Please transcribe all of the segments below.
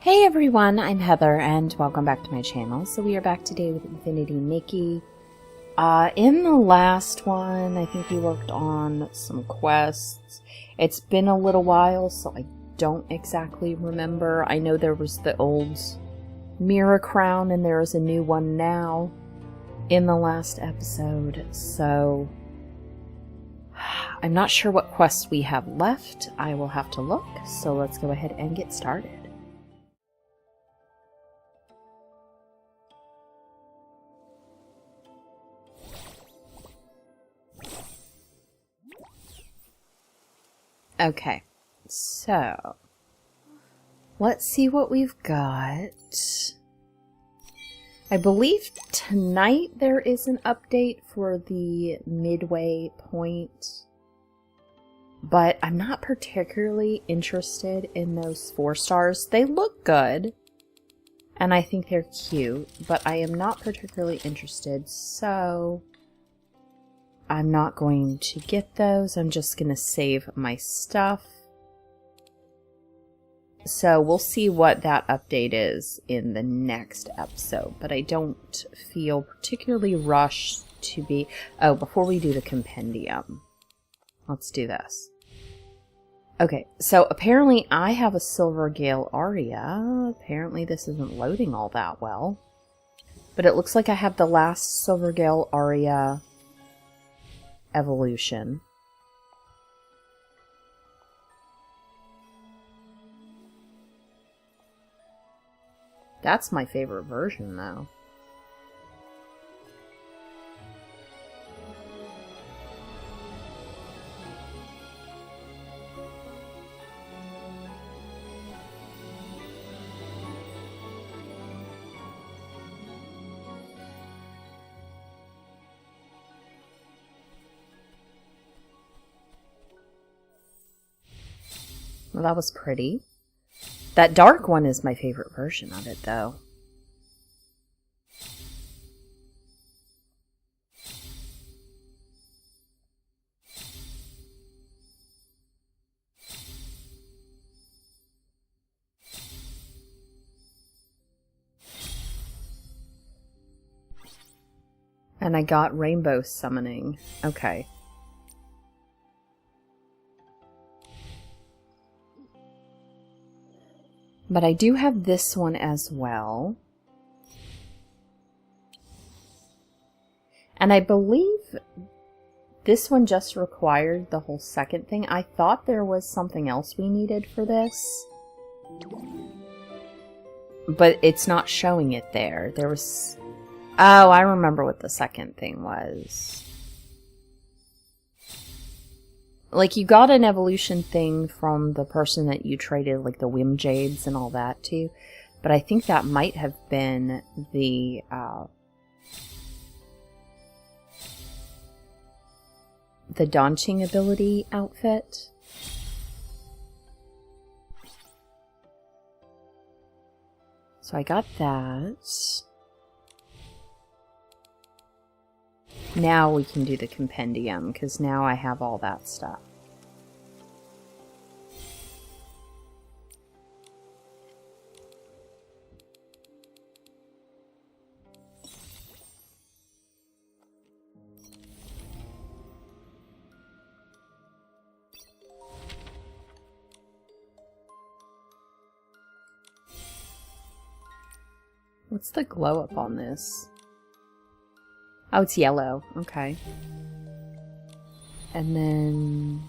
Hey everyone, I'm Heather and welcome back to my channel. So we are back today with Infinity Nikki. In the last one, I think we worked on some quests. It's been a little while, so I don't exactly remember. I know there was the old mirror crown and there is a new one now in the last episode. So I'm not sure what quests we have left. I will have to look. So let's go ahead and get started. Okay, so let's see what we've got. I believe tonight there is an update for the midway point, but I'm not particularly interested in those 4 stars. They look good, and I think they're cute, but I am not particularly interested, so I'm not going to get those. I'm just going to save my stuff. So we'll see what that update is in the next episode. But I don't feel particularly rushed to be... Oh, before we do the compendium, let's do this. Okay, so apparently I have a Silver Gale Aria. Apparently this isn't loading all that well. But it looks like I have the last Silver Gale Aria evolution. That's my favorite version, though. Well, that was pretty. That dark one is my favorite version of it, though. And I got rainbow summoning. Okay. But I do have this one as well. And I believe this one just required the whole second thing. I thought there was something else we needed for this. But it's not showing it there. There was... Oh, I remember what the second thing was. Like, you got an evolution thing from the person that you traded, like, the Whim Jades and all that, to. But I think that might have been the, Daunting Ability outfit. So I got that. Now we can do the compendium, because now I have all that stuff. What's the glow up on this? Oh, it's yellow. Okay. And then...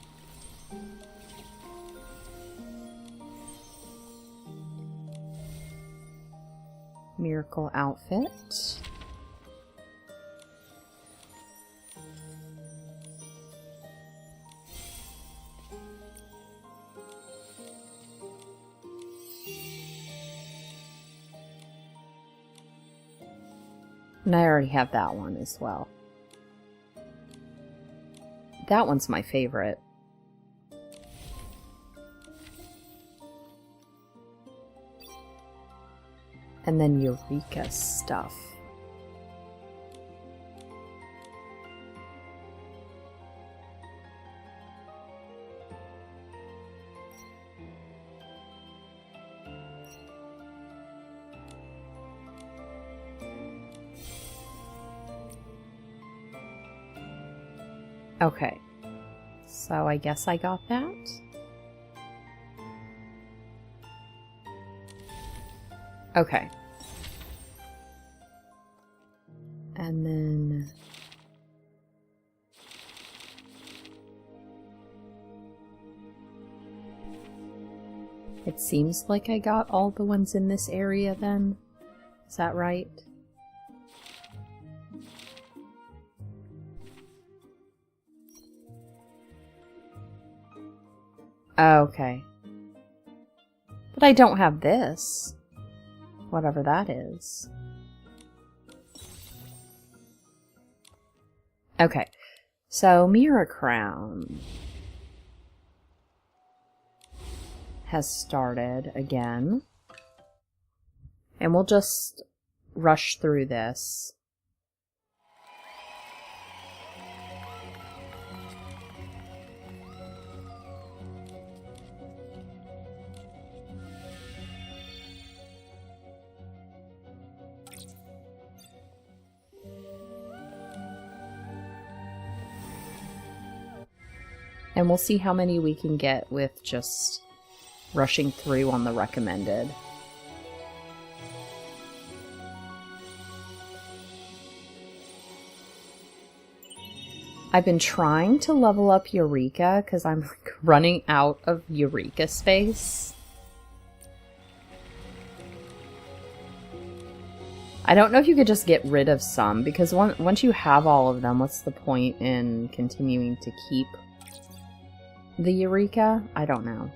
Miracle outfit. And I already have that one as well. That one's my favorite. And then Eureka stuff. Okay. So I guess I got that. Okay. And then... it seems like I got all the ones in this area then. Is that right? Okay. But I don't have this. Whatever that is. Okay. So, Mirror Crown has started again. And we'll just rush through this. And we'll see how many we can get with just rushing through on the recommended. I've been trying to level up Eureka because I'm like running out of Eureka space. I don't know if you could just get rid of some, because once you have all of them, what's the point in continuing to keep the Eureka? I don't know.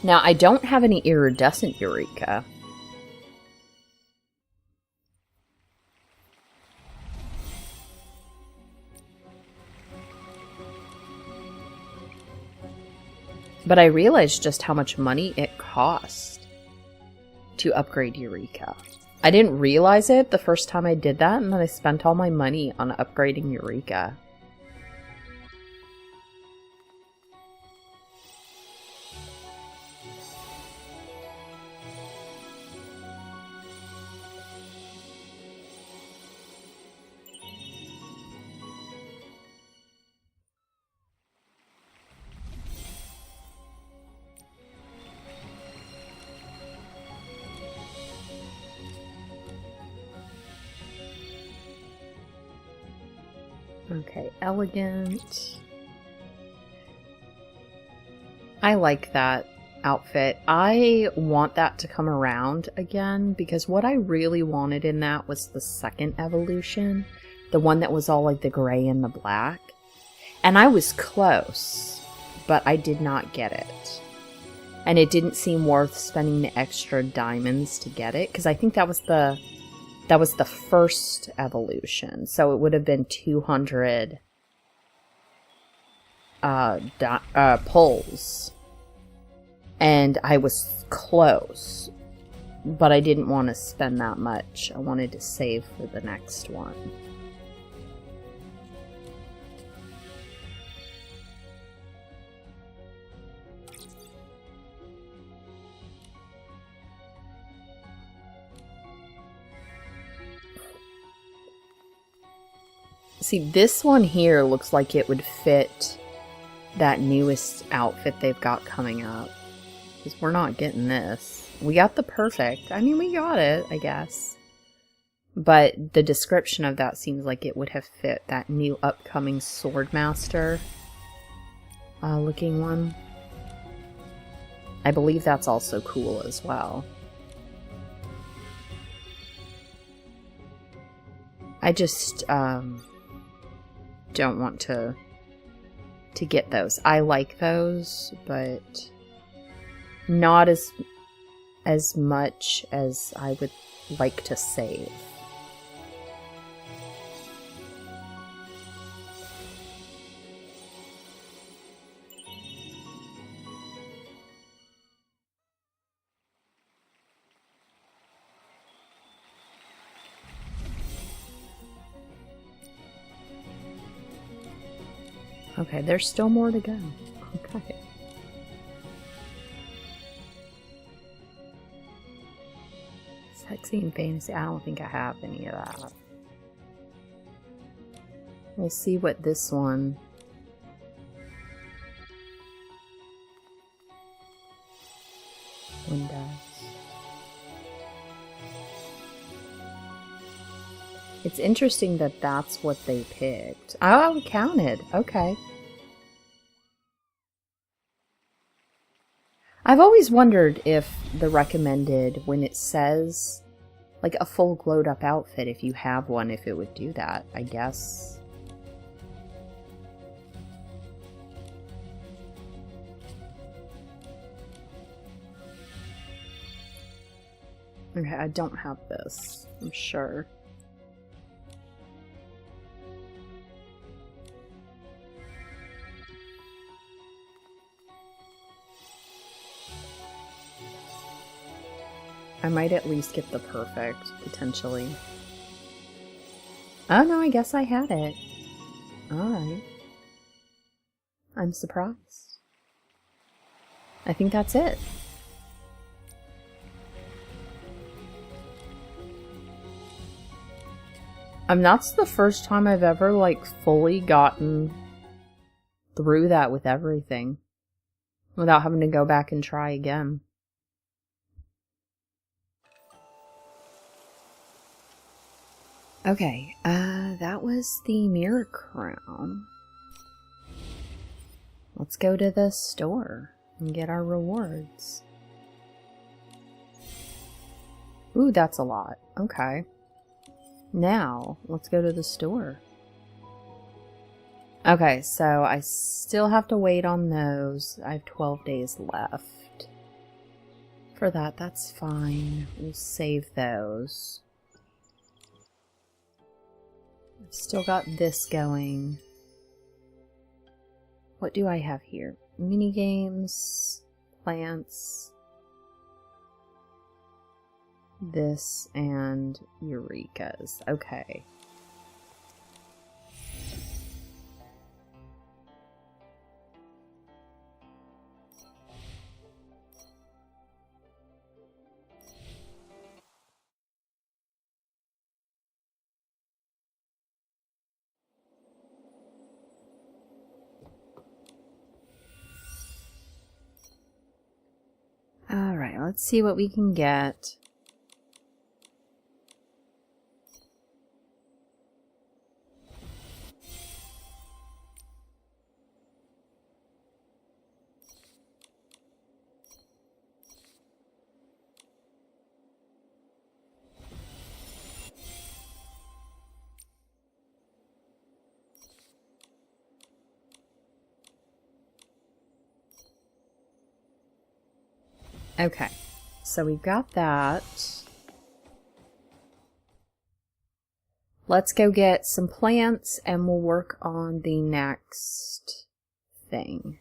Now, I don't have any iridescent Eureka. But I realized just how much money it cost to upgrade Eureka. I didn't realize it the first time I did that, and then I spent all my money on upgrading Eureka. Okay, elegant. I like that outfit. I want that to come around again, because what I really wanted in that was the second evolution. The one that was all like the gray and the black. And I was close, but I did not get it. And it didn't seem worth spending the extra diamonds to get it, because I think that was the first evolution, so it would have been 200 pulls. And I was close, but I didn't want to spend that much. I wanted to save for the next one. See, this one here looks like it would fit that newest outfit they've got coming up. Because we're not getting this. We got the perfect. I mean, we got it, I guess. But the description of that seems like it would have fit that new upcoming Swordmaster looking one. I believe that's also cool as well. I just don't want to get those. I like those, but not as much as I would like to save. Okay, there's still more to go. Okay. Sexy and fantasy. I don't think I have any of that. We'll see what this one... does. It's interesting that that's what they picked. Oh, I counted. Okay. I've always wondered if the recommended, when it says like a full glowed up outfit, if you have one, if it would do that. I guess. Okay, I don't have this, I'm sure. I might at least get the perfect, potentially. Oh no, I guess I had it. Alright. I'm surprised. I think that's it. That's the first time I've ever, like, fully gotten through that with everything. Without having to go back and try again. Okay, that was the mirror crown. Let's go to the store and get our rewards. Ooh, that's a lot. Okay. Now, let's go to the store. Okay, so I still have to wait on those. I have 12 days left. For that, that's fine. We'll save those. I've still got this going. What do I have here? Mini games, plants, this, and Eureka's. Okay. Alright, let's see what we can get. Okay, so we've got that. Let's go get some plants and we'll work on the next thing.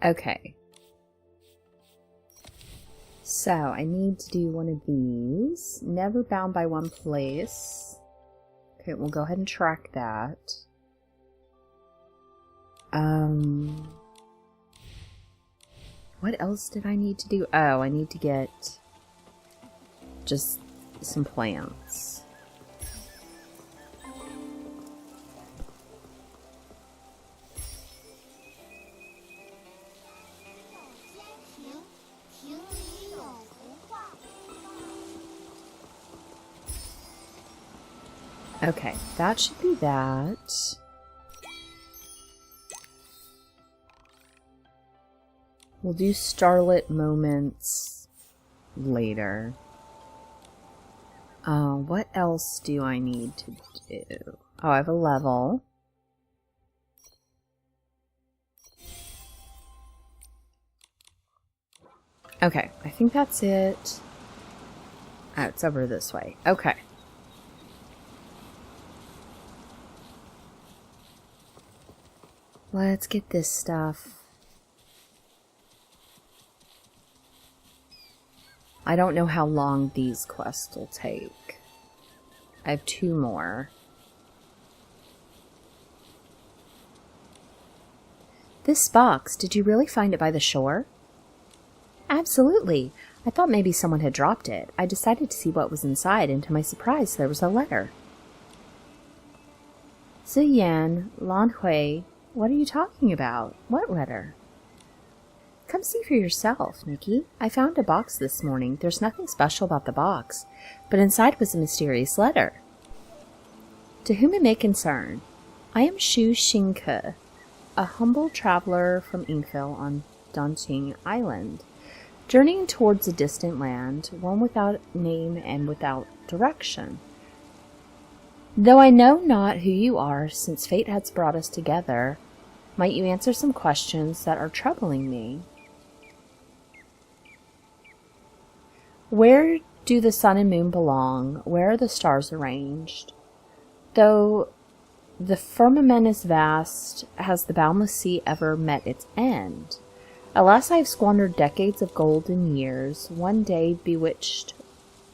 Okay. So, I need to do one of these. Never bound by one place. Okay, we'll go ahead and track that. What else did I need to do? Oh, I need to get just some plants. Okay, that should be that. We'll do starlit moments later. What else do I need to do? Oh, I have a level. Okay, I think that's it. Oh, it's over this way. Okay. Let's get this stuff. I don't know how long these quests will take. I have 2 more. This box, did you really find it by the shore? Absolutely. I thought maybe someone had dropped it. I decided to see what was inside, and to my surprise, there was a letter. Ziyan, Lan Hui, what are you talking about? What letter? Come see for yourself, Nikki. I found a box this morning. There's nothing special about the box, but inside was a mysterious letter. To whom it may concern, I am Shu Xingke, a humble traveler from Yingfil on Danqing Island, journeying towards a distant land, one without name and without direction. Though I know not who you are, since fate has brought us together, might you answer some questions that are troubling me? Where do the sun and moon belong? Where are the stars arranged? Though the firmament is vast, has the boundless sea ever met its end? Alas, I have squandered decades of golden years. One day, bewitched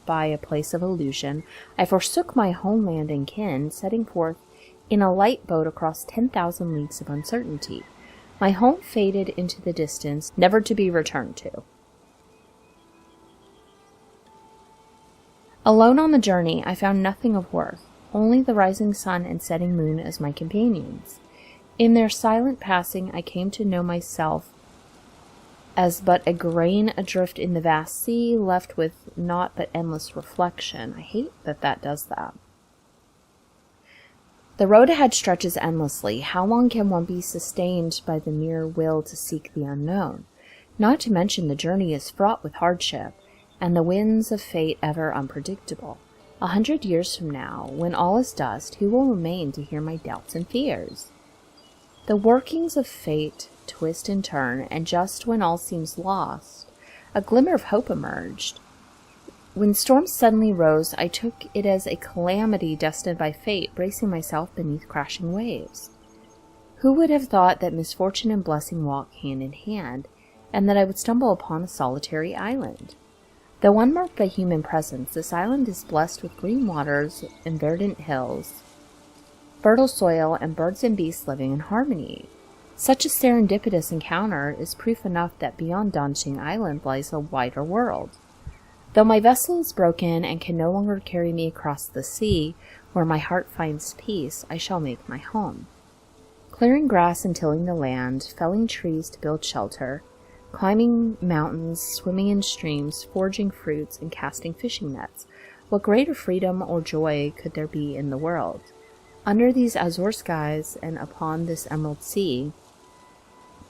by a place of illusion, I forsook my homeland and kin, setting forth in a light boat across 10,000 leagues of uncertainty. My home faded into the distance, never to be returned to. Alone on the journey, I found nothing of worth, only the rising sun and setting moon as my companions. In their silent passing, I came to know myself as but a grain adrift in the vast sea, left with naught but endless reflection. I hate that does that. The road ahead stretches endlessly. How long can one be sustained by the mere will to seek the unknown? Not to mention the journey is fraught with hardship, and the winds of fate ever unpredictable. 100 years from now, when all is dust, who will remain to hear my doubts and fears? The workings of fate twist and turn, and just when all seems lost, a glimmer of hope emerged. When storms suddenly rose, I took it as a calamity destined by fate, bracing myself beneath crashing waves. Who would have thought that misfortune and blessing walk hand in hand, and that I would stumble upon a solitary island? Though unmarked by human presence, this island is blessed with green waters and verdant hills, fertile soil, and birds and beasts living in harmony. Such a serendipitous encounter is proof enough that beyond Danqing Island lies a wider world. Though my vessel is broken and can no longer carry me across the sea, where my heart finds peace, I shall make my home. Clearing grass and tilling the land, felling trees to build shelter, climbing mountains, swimming in streams, foraging fruits, and casting fishing nets, what greater freedom or joy could there be in the world? Under these azure skies and upon this emerald sea,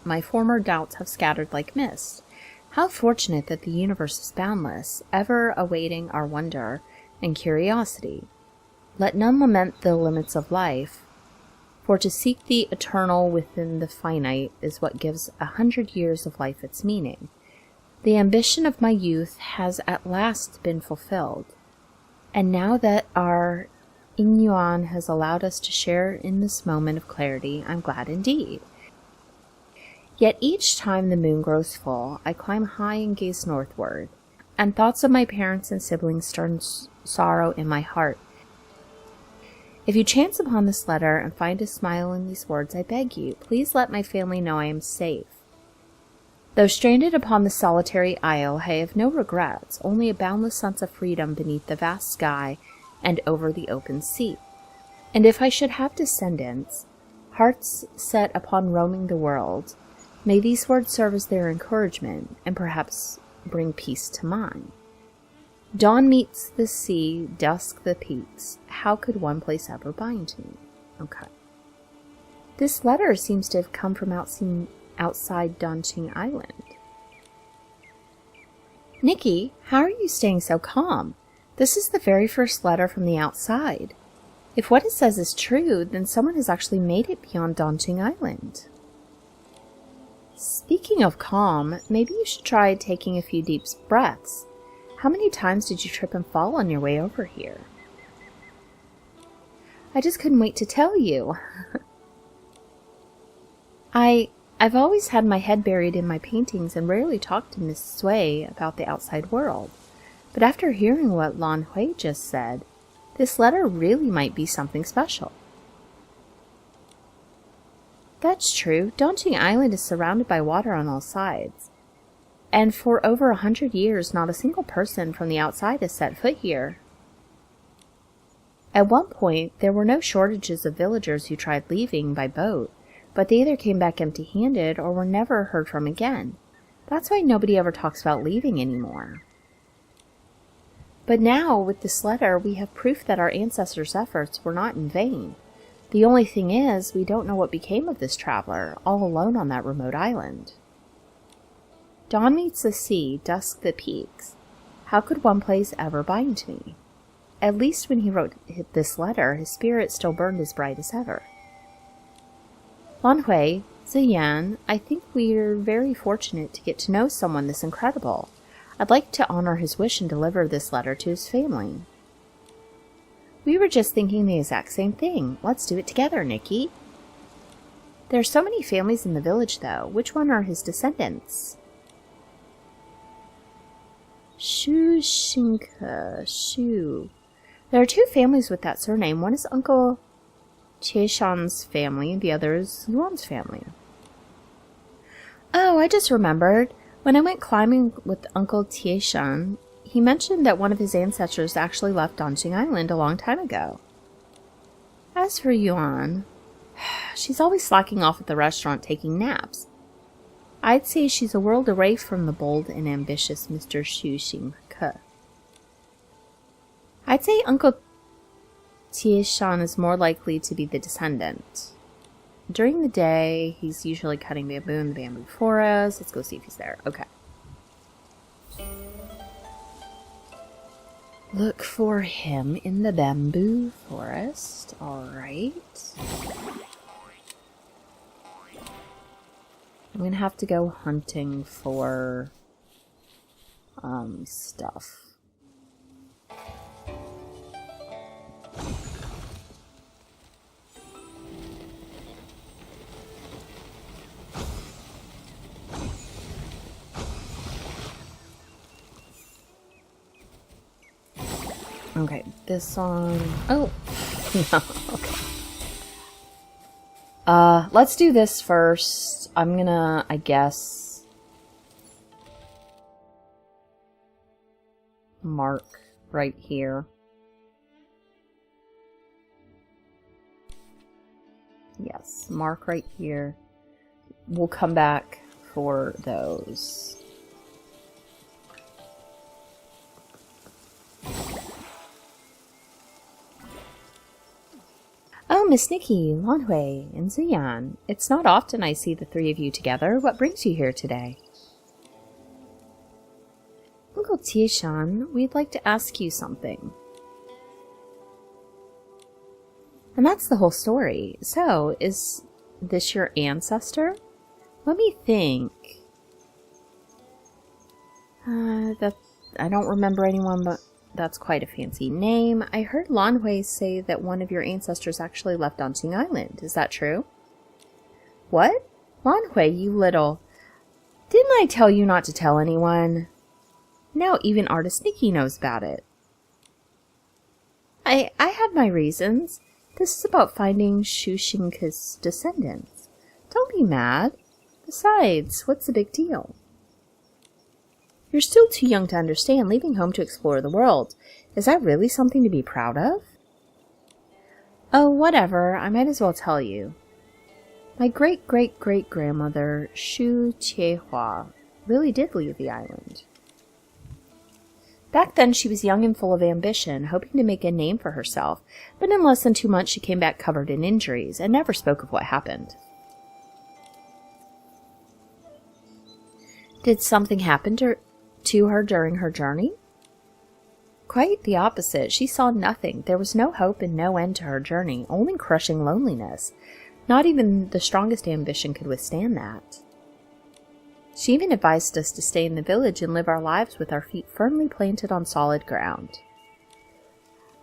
my former doubts have scattered like mist. How fortunate that the universe is boundless, ever awaiting our wonder and curiosity. Let none lament the limits of life, for to seek the eternal within the finite is what gives 100 years of life its meaning. The ambition of my youth has at last been fulfilled, and now that our Yin Yuan has allowed us to share in this moment of clarity, I'm glad indeed. Yet each time the moon grows full, I climb high and gaze northward, and thoughts of my parents and siblings stir sorrow in my heart. If you chance upon this letter and find a smile in these words, I beg you, please let my family know I am safe. Though stranded upon the solitary isle, I have no regrets, only a boundless sense of freedom beneath the vast sky and over the open sea. And if I should have descendants, hearts set upon roaming the world, may these words serve as their encouragement, and perhaps bring peace to mine. Dawn meets the sea, dusk the peaks. How could one place ever bind me? Okay. This letter seems to have come from outside Danqing Island. Nikki, how are you staying so calm? This is the very first letter from the outside. If what it says is true, then someone has actually made it beyond Danqing Island. Speaking of calm, maybe you should try taking a few deep breaths. How many times did you trip and fall on your way over here? I just couldn't wait to tell you. I've always had my head buried in my paintings and rarely talked to Miss Sui about the outside world. But after hearing what Lan Hui just said, this letter really might be something special. That's true. Dongqing Island is surrounded by water on all sides. And for over 100 years, not a single person from the outside has set foot here. At one point, there were no shortages of villagers who tried leaving by boat, but they either came back empty-handed or were never heard from again. That's why nobody ever talks about leaving anymore. But now, with this letter, we have proof that our ancestors' efforts were not in vain. The only thing is, we don't know what became of this traveler, all alone on that remote island. Dawn meets the sea, dusk the peaks. How could one place ever bind me? At least when he wrote this letter, his spirit still burned as bright as ever. Lan Hui, Ziyan, I think we're very fortunate to get to know someone this incredible. I'd like to honor his wish and deliver this letter to his family. We were just thinking the exact same thing. Let's do it together, Nikki. There are so many families in the village, though. Which one are his descendants? Shu Xinke, Shu. There are two families with that surname. One is Uncle Tieshan's family, and the other is Yuan's family. Oh, I just remembered. When I went climbing with Uncle Tieshan, he mentioned that one of his ancestors actually left Dongqing Island a long time ago. As for Yuan, she's always slacking off at the restaurant taking naps. I'd say she's a world away from the bold and ambitious Mr. Xu Xingke. I'd say Uncle Tieshan is more likely to be the descendant. During the day, he's usually cutting bamboo in the bamboo forest. Let's go see if he's there. Okay. Look for him in the bamboo forest. Alright. I'm gonna have to go hunting for stuff. Okay, this one. Oh, no. Okay. Let's do this first. I'm gonna, I guess, mark right here. Yes, mark right here. We'll come back for those. Oh, Miss Nikki, Lan Hui, and Ziyan. It's not often I see the three of you together. What brings you here today? Uncle Tieshan, we'd like to ask you something. And that's the whole story. So, is this your ancestor? Let me think. I don't remember anyone, but that's quite a fancy name. I heard Lan Hui say that one of your ancestors actually left Dongqing Island. Is that true? What? Lan Hui, you little... Didn't I tell you not to tell anyone? Now even artist Nikki knows about it. I had my reasons. This is about finding Xu Xingke's descendants. Don't be mad. Besides, what's the big deal? You're still too young to understand leaving home to explore the world. Is that really something to be proud of? Oh, whatever. I might as well tell you. My great-great-great-grandmother, Xu Qiehua, really did leave the island. Back then, she was young and full of ambition, hoping to make a name for herself, but in less than 2 months she came back covered in injuries and never spoke of what happened. Did something happen to her during her journey? Quite the opposite. She saw nothing. There was no hope and no end to her journey, only crushing loneliness. Not even the strongest ambition could withstand that. She even advised us to stay in the village and live our lives with our feet firmly planted on solid ground.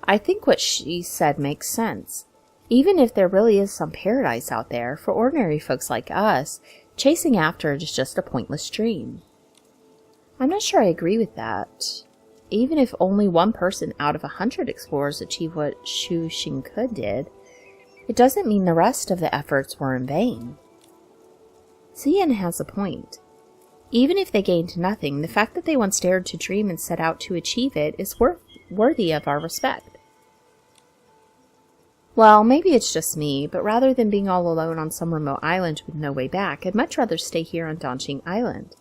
I think what she said makes sense. Even if there really is some paradise out there, for ordinary folks like us, chasing after it is just a pointless dream. I'm not sure I agree with that. Even if only one person out of 100 explorers achieved what Shu Xingke did, it doesn't mean the rest of the efforts were in vain. Ziyan has a point. Even if they gained nothing, the fact that they once dared to dream and set out to achieve it is worthy of our respect. Well, maybe it's just me, but rather than being all alone on some remote island with no way back, I'd much rather stay here on Dongjing Island,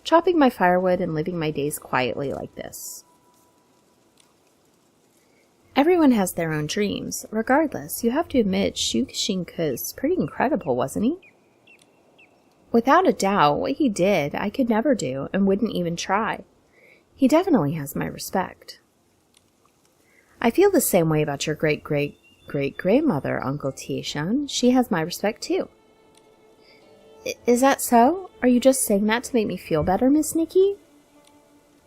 chopping my firewood and living my days quietly like this. Everyone has their own dreams. Regardless, you have to admit Shu Xingke's pretty incredible, wasn't he? Without a doubt, what he did, I could never do and wouldn't even try. He definitely has my respect. I feel the same way about your great-great-great-grandmother, Uncle Tieshan. She has my respect, too. Is that so? Are you just saying that to make me feel better, Miss Nikki?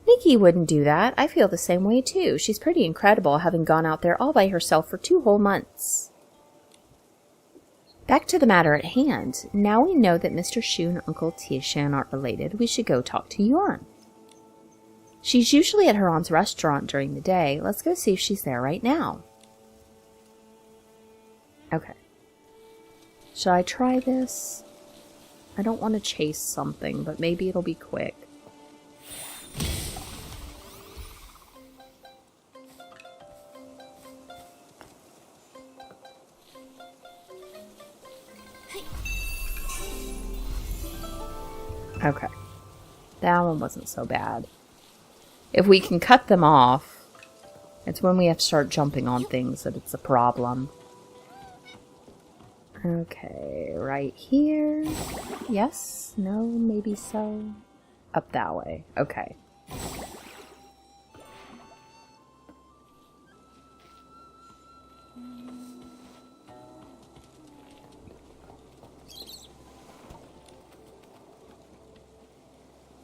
Nikki wouldn't do that. I feel the same way, too. She's pretty incredible, having gone out there all by herself for 2 whole months. Back to the matter at hand. Now we know that Mr. Shu and Uncle Tieshan aren't related, we should go talk to Yuan. She's usually at her aunt's restaurant during the day. Let's go see if she's there right now. Okay. Should I try this? I don't want to chase something, but maybe it'll be quick. Okay. That one wasn't so bad. If we can cut them off, it's when we have to start jumping on things that it's a problem. Okay, right here. Yes? No? Maybe so? Up that way. Okay.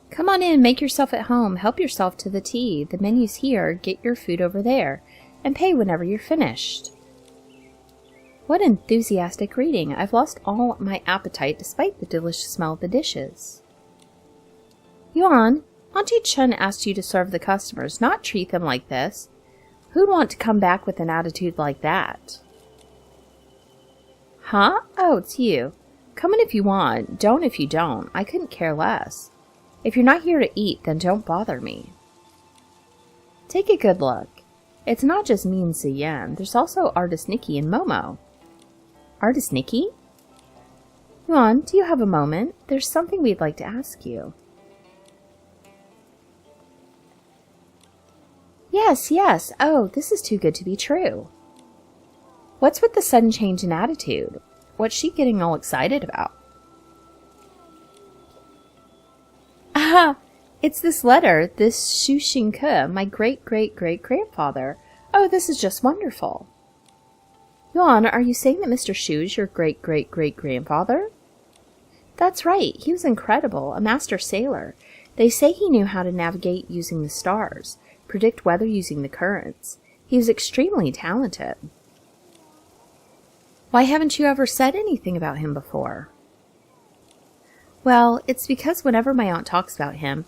Come on in, make yourself at home. Help yourself to the tea. The menu's here. Get your food over there. And pay whenever you're finished. What enthusiastic reading. I've lost all my appetite despite the delicious smell of the dishes. Yuan, Auntie Chen asked you to serve the customers, not treat them like this. Who'd want to come back with an attitude like that? Huh? Oh, it's you. Come in if you want. Don't if you don't. I couldn't care less. If you're not here to eat, then don't bother me. Take a good look. It's not just me and Ziyan. There's also Artist Nikki and Momo. Artist Nikki? Yuan, do you have a moment? There's something we'd like to ask you. Yes, yes. Oh, this is too good to be true. What's with the sudden change in attitude? What's she getting all excited about? Ah, it's this letter, this Shu Xingke, my great-great-great-grandfather. Oh, this is just wonderful. Yuan, are you saying that Mr. Shu's your great-great-great-grandfather? That's right, he was incredible, a master sailor. They say he knew how to navigate using the stars, predict weather using the currents. He was extremely talented. Why haven't you ever said anything about him before? Well, it's because whenever my aunt talks about him,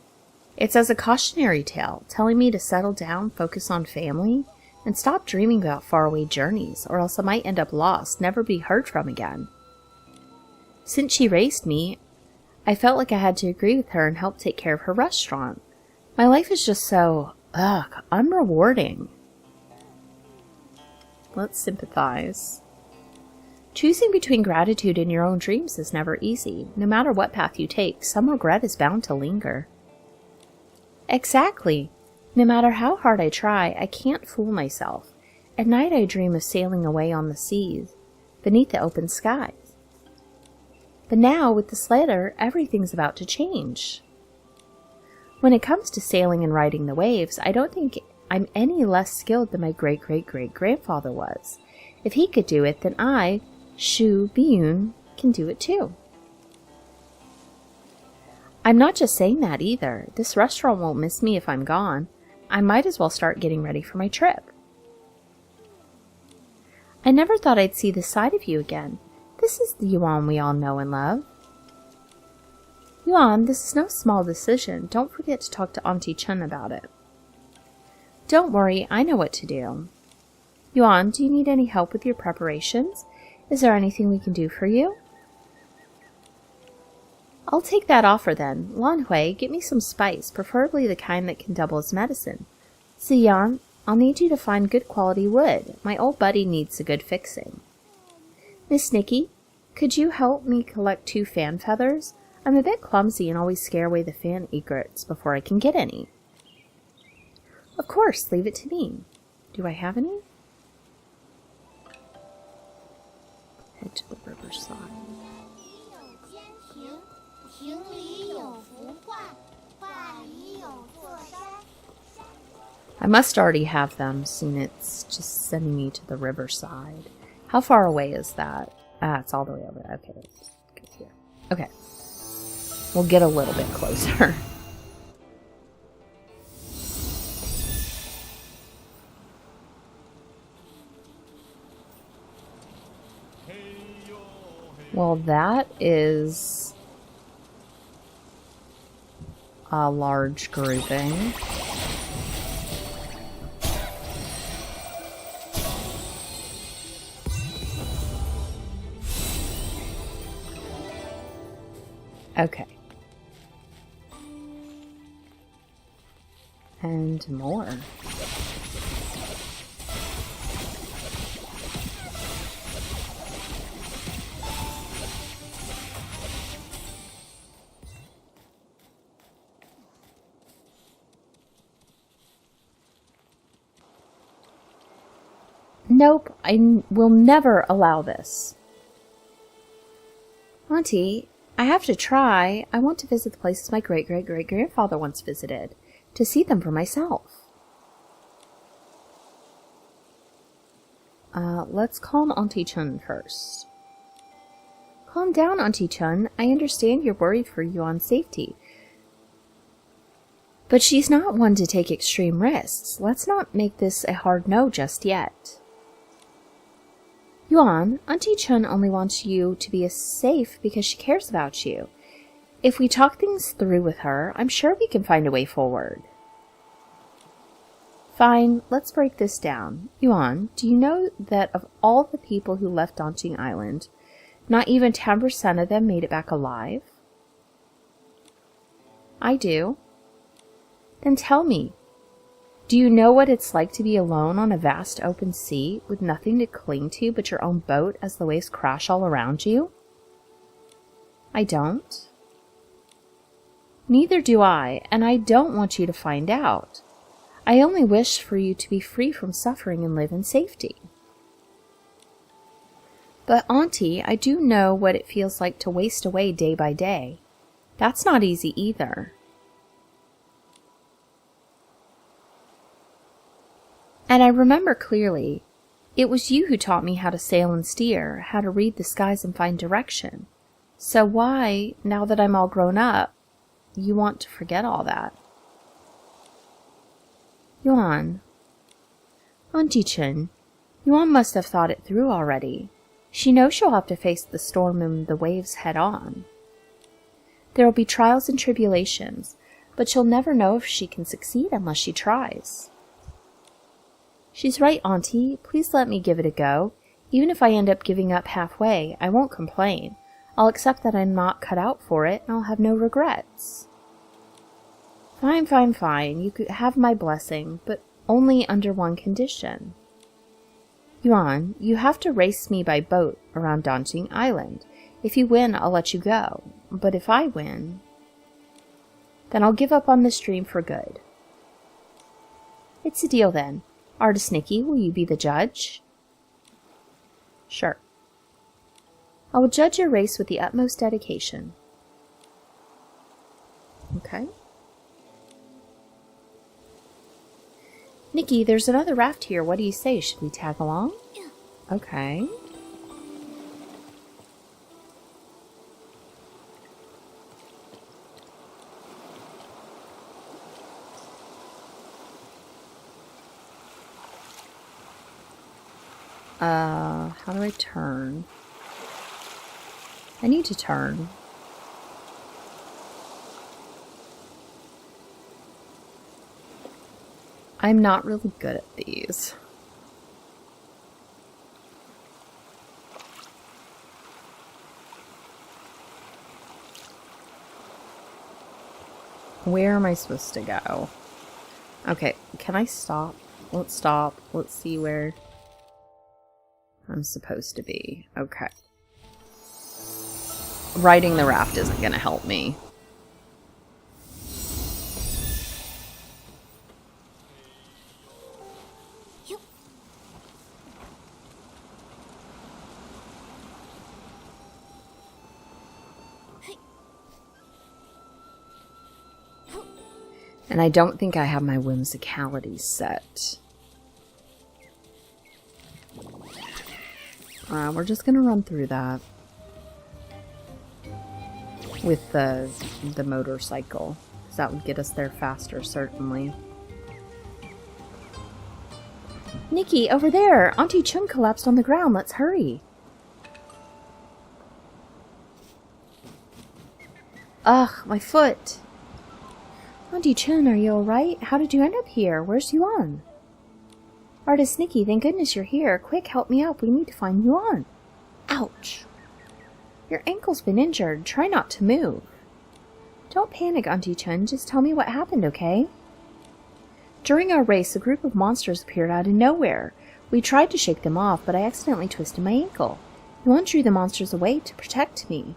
it's as a cautionary tale, telling me to settle down, focus on family, and stop dreaming about faraway journeys, or else I might end up lost, never be heard from again. Since she raised me, I felt like I had to agree with her and help take care of her restaurant. My life is just so, unrewarding. Let's sympathize. Choosing between gratitude and your own dreams is never easy. No matter what path you take, some regret is bound to linger. Exactly. No matter how hard I try, I can't fool myself. At night I dream of sailing away on the seas, beneath the open skies. But now, with this letter, everything's about to change. When it comes to sailing and riding the waves, I don't think I'm any less skilled than my great-great-great-grandfather was. If he could do it, then I, Shu Biyun, can do it too. I'm not just saying that either. This restaurant won't miss me if I'm gone. I might as well start getting ready for my trip. I never thought I'd see this side of you again. This is the Yuan we all know and love. Yuan, this is no small decision. Don't forget to talk to Auntie Chen about it. Don't worry, I know what to do. Yuan, do you need any help with your preparations? Is there anything we can do for you? I'll take that offer then. Lan Hui, get me some spice, preferably the kind that can double as medicine. Ziyan, I'll need you to find good quality wood. My old buddy needs a good fixing. Miss Nikki, could you help me collect 2 fan feathers? I'm a bit clumsy and always scare away the fan egrets before I can get any. Of course, leave it to me. Do I have any? Head to the riverside. I must already have them, seeing it's just sending me to the riverside. How far away is that? Ah, it's all the way over there. Okay, let's go here. Okay. We'll get a little bit closer. Well, that is a large grouping. Okay. And more. Nope, I will never allow this. Auntie, I have to try. I want to visit the places my great-great-great-grandfather once visited, to see them for myself. Let's calm Auntie Chun first. Calm down, Auntie Chun. I understand you're worried for Yuan's safety. But she's not one to take extreme risks. Let's not make this a hard no just yet. Yuan, Auntie Chun only wants you to be safe because she cares about you. If we talk things through with her, I'm sure we can find a way forward. Fine, let's break this down. Yuan, do you know that of all the people who left Daunting Island, not even 10% of them made it back alive? I do. Then tell me, do you know what it's like to be alone on a vast open sea with nothing to cling to but your own boat as the waves crash all around you? I don't. Neither do I, and I don't want you to find out. I only wish for you to be free from suffering and live in safety. But Auntie, I do know what it feels like to waste away day by day. That's not easy either. And I remember clearly, it was you who taught me how to sail and steer, how to read the skies and find direction. So why, now that I'm all grown up, you want to forget all that? Yuan. Auntie Chen, Yuan must have thought it through already. She knows she'll have to face the storm and the waves head on. There will be trials and tribulations, but she'll never know if she can succeed unless she tries. She's right, Auntie. Please let me give it a go. Even if I end up giving up halfway, I won't complain. I'll accept that I'm not cut out for it, and I'll have no regrets. Fine, fine, fine. You could have my blessing, but only under one condition. Yuan, you have to race me by boat around Daunting Island. If you win, I'll let you go. But if I win, then I'll give up on this dream for good. It's a deal then. Artist Nikki, will you be the judge? Sure. I will judge your race with the utmost dedication. Okay. Nikki, there's another raft here. What do you say? Should we tag along? Okay. How do I turn? I need to turn. I'm not really good at these. Where am I supposed to go? Okay, can I stop? Let's stop. Let's see where I'm supposed to be. Okay. Riding the raft isn't going to help me. And I don't think I have my whimsicality set. We're just going to run through that. With the motorcycle. Because that would get us there faster, certainly. Nikki, over there! Auntie Chun collapsed on the ground. Let's hurry. Ugh, my foot. Auntie Chun, are you alright? How did you end up here? Where's Yuan? Artist Nikki, thank goodness you're here. Quick, help me up. We need to find Yuan. Ouch. Your ankle's been injured. Try not to move. Don't panic, Auntie Chun. Just tell me what happened, okay? During our race, a group of monsters appeared out of nowhere. We tried to shake them off, but I accidentally twisted my ankle. Yuan drew the monsters away to protect me.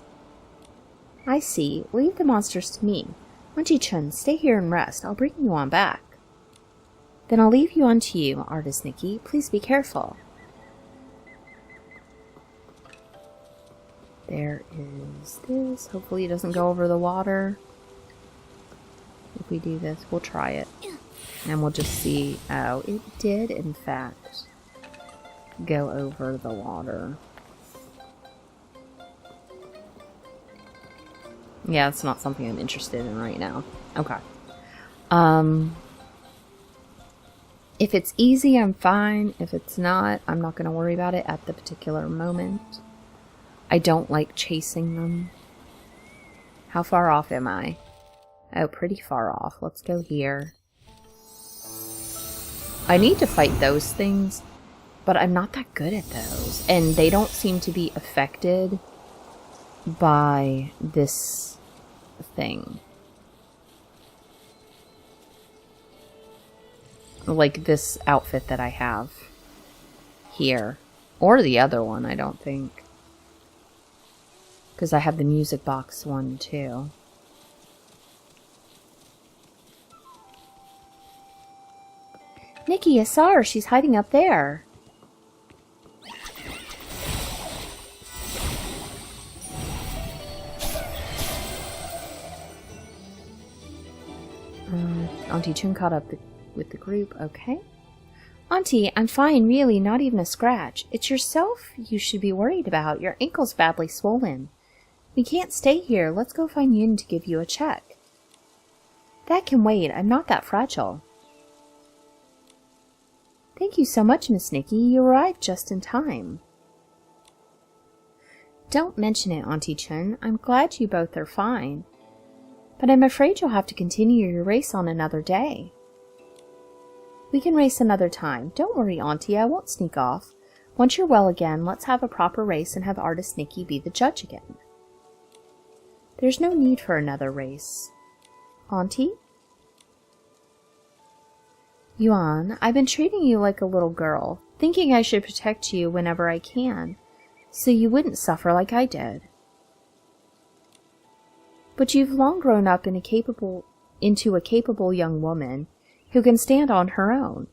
I see. Leave the monsters to me. Auntie Chun, stay here and rest. I'll bring Yuan back. Then I'll leave Yuan to you, Artist Nikki. Please be careful. There is this. Hopefully it doesn't go over the water. If we do this, we'll try it. And we'll just see. Oh, it did, in fact, go over the water. Yeah, it's not something I'm interested in right now. Okay. If it's easy, I'm fine. If it's not, I'm not going to worry about it at the particular moment. I don't like chasing them. How far off am I? Oh, pretty far off. Let's go here. I need to fight those things, but I'm not that good at those. And they don't seem to be affected by this thing. Like this outfit that I have here. Or the other one, I don't think. Because I have the music box one too. Nikki, I saw her. She's hiding up there. Auntie Chun caught up with the group. Okay. Auntie, I'm fine, really. Not even a scratch. It's yourself you should be worried about. Your ankle's badly swollen. We can't stay here. Let's go find Yun to give you a check. That can wait. I'm not that fragile. Thank you so much, Miss Nikki. You arrived just in time. Don't mention it, Auntie Chun. I'm glad you both are fine. But I'm afraid you'll have to continue your race on another day. We can race another time. Don't worry, Auntie. I won't sneak off. Once you're well again, let's have a proper race and have Artist Nikki be the judge again. There's no need for another race. Auntie? Yuan, I've been treating you like a little girl, thinking I should protect you whenever I can, so you wouldn't suffer like I did. But you've long grown up into a capable young woman who can stand on her own.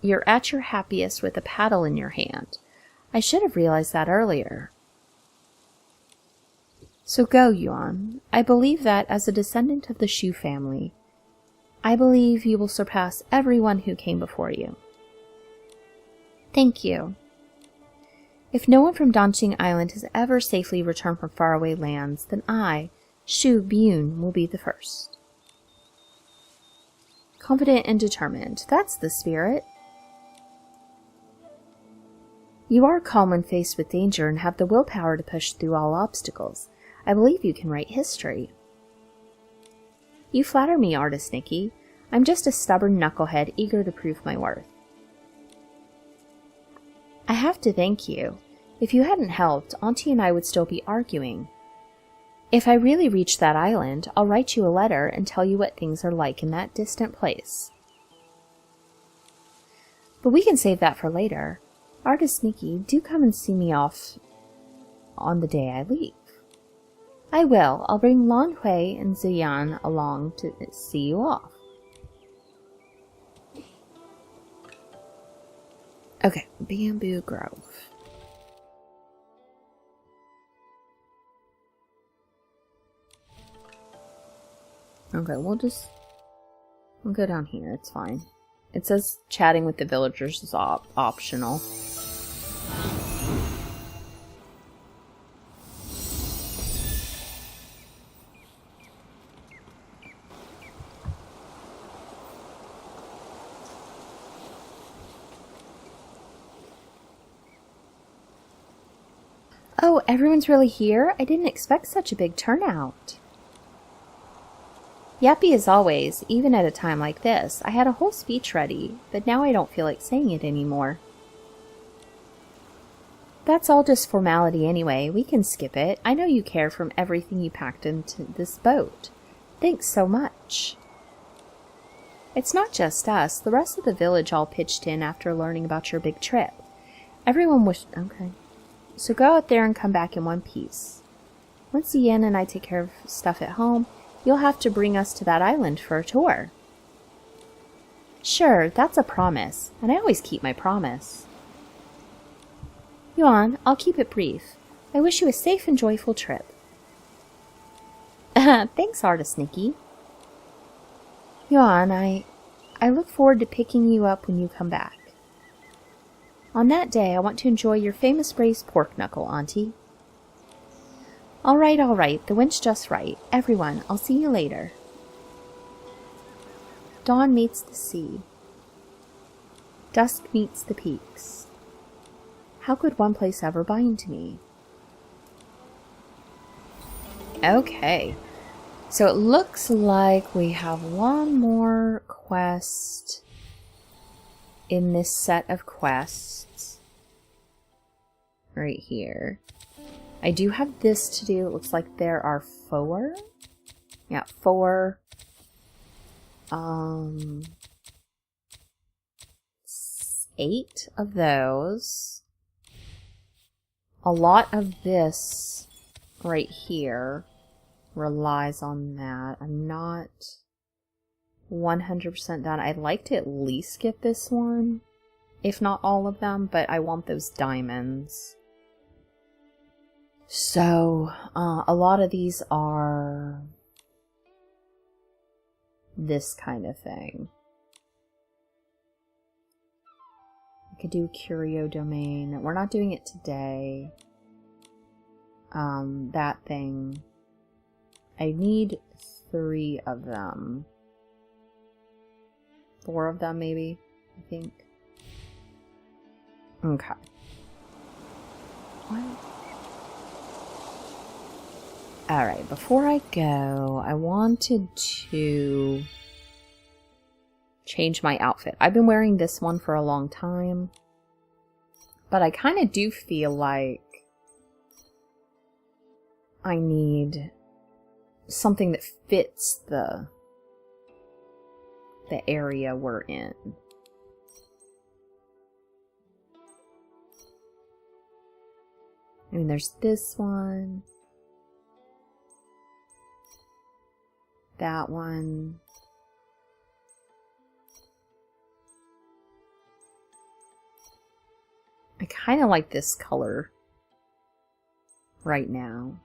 You're at your happiest with a paddle in your hand. I should have realized that earlier. So go, Yuan. I believe that as a descendant of the Shu family, I believe you will surpass everyone who came before you. Thank you. If no one from Danqing Island has ever safely returned from faraway lands, then I, Shu Byun, will be the first. Confident and determined. That's the spirit. You are calm when faced with danger and have the willpower to push through all obstacles. I believe you can write history. You flatter me, Artist Nikki. I'm just a stubborn knucklehead eager to prove my worth. I have to thank you. If you hadn't helped, Auntie and I would still be arguing. If I really reach that island, I'll write you a letter and tell you what things are like in that distant place. But we can save that for later. Artist Nikki, do come and see me off on the day I leave. I will. I'll bring Lan Hui and Ziyan along to see you off. Okay, Bamboo Grove. Okay, we'll go down here, it's fine. It says chatting with the villagers is optional. Oh, everyone's really here? I didn't expect such a big turnout. Yappy as always, even at a time like this. I had a whole speech ready, but now I don't feel like saying it anymore. That's all just formality anyway. We can skip it. I know you care from everything you packed into this boat. Thanks so much. It's not just us. The rest of the village all pitched in after learning about your big trip. Everyone wished... Okay. So go out there and come back in one piece. Once Yen and I take care of stuff at home, you'll have to bring us to that island for a tour. Sure, that's a promise, and I always keep my promise. Yuan, I'll keep it brief. I wish you a safe and joyful trip. Thanks, Artist Nikki. Yuan, I look forward to picking you up when you come back. On that day, I want to enjoy your famous braised pork knuckle, Auntie. All right, the wind's just right. Everyone, I'll see you later. Dawn meets the sea. Dusk meets the peaks. How could one place ever bind to me? Okay, so it looks like we have one more quest in this set of quests right here. I do have this to do. It looks like there are 4. Yeah, 4. 8 of those. A lot of this right here relies on that. I'm not 100% done. I'd like to at least get this one, if not all of them, but I want those diamonds. So, a lot of these are this kind of thing. I could do Curio Domain. We're not doing it today. That thing. I need 3 of them. 4 of them, maybe, I think. Okay. What? Alright, before I go, I wanted to change my outfit. I've been wearing this one for a long time, but I kind of do feel like I need something that fits the area we're in. I mean, there's this one. That one. I kind of like this color right now.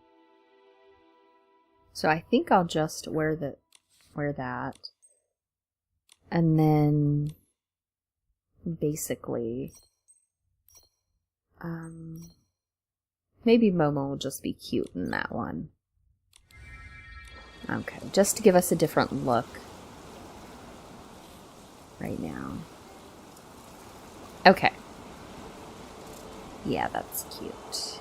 So I think I'll just wear that. And then basically maybe Momo will just be cute in that one. Okay, just to give us a different look right now. Okay. Yeah, that's cute.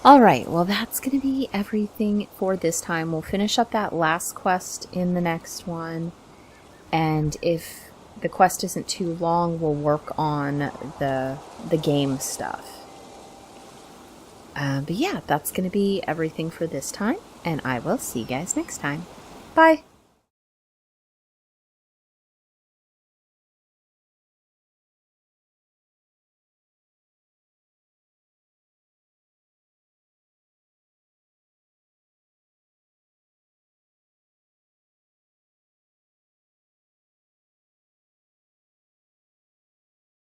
Alright, well that's going to be everything for this time. We'll finish up that last quest in the next one. And if the quest isn't too long, we'll work on the game stuff. But yeah, that's going to be everything for this time. And I will see you guys next time. Bye!